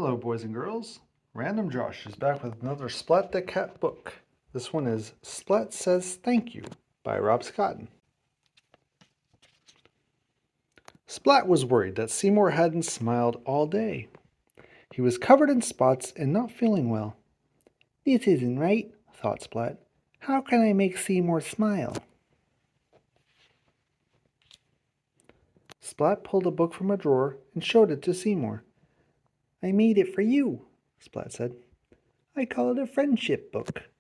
Hello, boys and girls. Random Josh is back with another Splat the Cat book. This one is Splat Says Thank You by Rob Scotton. Splat was worried that Seymour hadn't smiled all day. He was covered in spots and not feeling well. "This isn't right," thought Splat. "How can I make Seymour smile?" Splat pulled a book from a drawer and showed it to Seymour. "I made it for you," Splat said. "I call it a friendship book."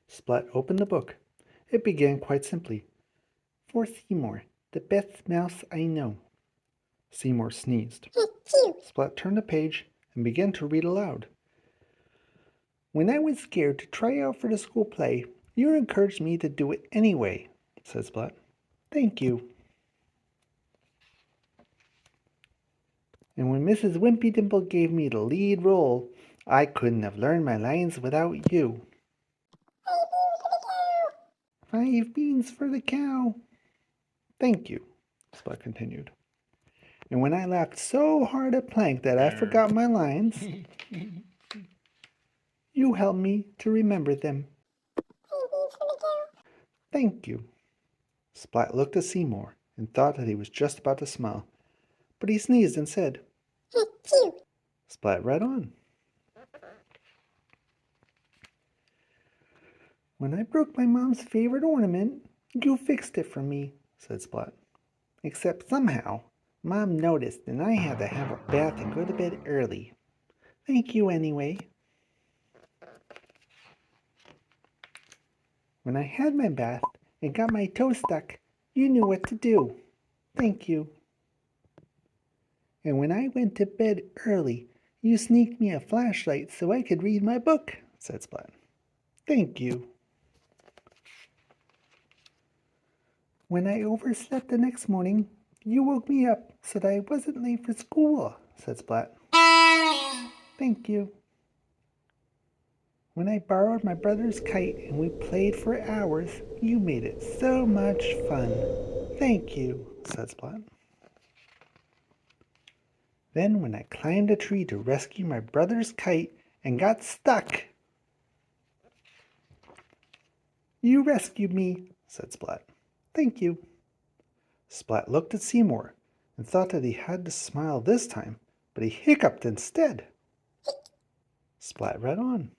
Splat opened the book. It began quite simply. "For Seymour, the best mouse I know." Seymour sneezed. Splat turned the page and began to read aloud. "When I was scared to try out for the school play, you encouraged me to do it anyway," said Splat. "Thank you." "And when Mrs. Wimpy Dimple gave me the lead role, I couldn't have learned my lines without you." "5 beans for the cow." "Thank you," Splat continued. "And when I laughed so hard at Plank that I forgot my lines, you helped me to remember them." "Thank you." Splat looked at Seymour and thought that he was just about to smile, but he sneezed and said, Splat read on. "When I broke my mom's favorite ornament, you fixed it for me," said Splat. "Except somehow, Mom noticed and I had to have a bath and go to bed early. Thank you anyway." "When I had my bath and got my toe stuck, you knew what to do. Thank you." "And when I went to bed early, you sneaked me a flashlight so I could read my book," said Splat. "Thank you." "When I overslept the next morning, you woke me up so that I wasn't late for school," said Splat. "Thank you." "When I borrowed my brother's kite and we played for hours, you made it so much fun. Thank you," said Splat. "Then when I climbed a tree to rescue my brother's kite and got stuck, you rescued me," said Splat. "Thank you." Splat looked at Seymour and thought that he had to smile this time, but he hiccuped instead. Splat read on.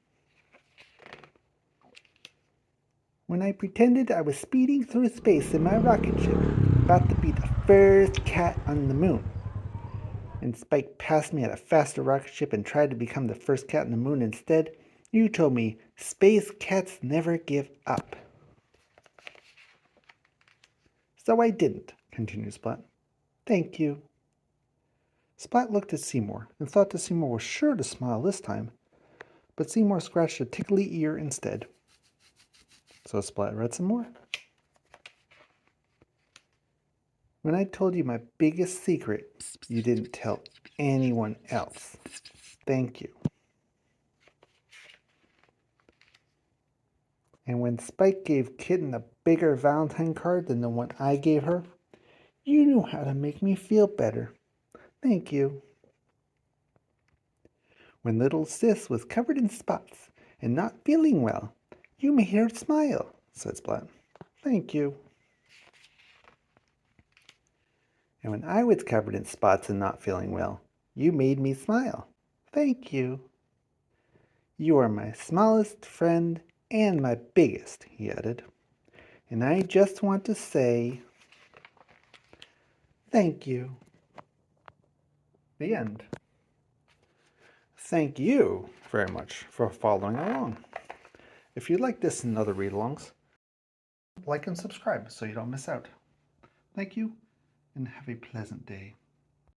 "When I pretended I was speeding through space in my rocket ship, about to be the first cat on the moon, and Spike passed me at a faster rocket ship and tried to become the first cat on the moon instead, you told me space cats never give up. So I didn't," continued Splat. "Thank you." Splat looked at Seymour and thought that Seymour was sure to smile this time, but Seymour scratched a tickly ear instead. So Splat read some more. "When I told you my biggest secret, you didn't tell anyone else. Thank you." "And when Spike gave Kitten a bigger Valentine card than the one I gave her, you knew how to make me feel better. Thank you." "When little Sis was covered in spots and not feeling well, you made her smile," said Splat. "Thank you." "And when I was covered in spots and not feeling well, you made me smile. Thank you." "You are my smallest friend and my biggest," he added. "And I just want to say thank you." The end. Thank you very much for following along. If you like this and other read-alongs, like and subscribe so you don't miss out. Thank you, and have a pleasant day.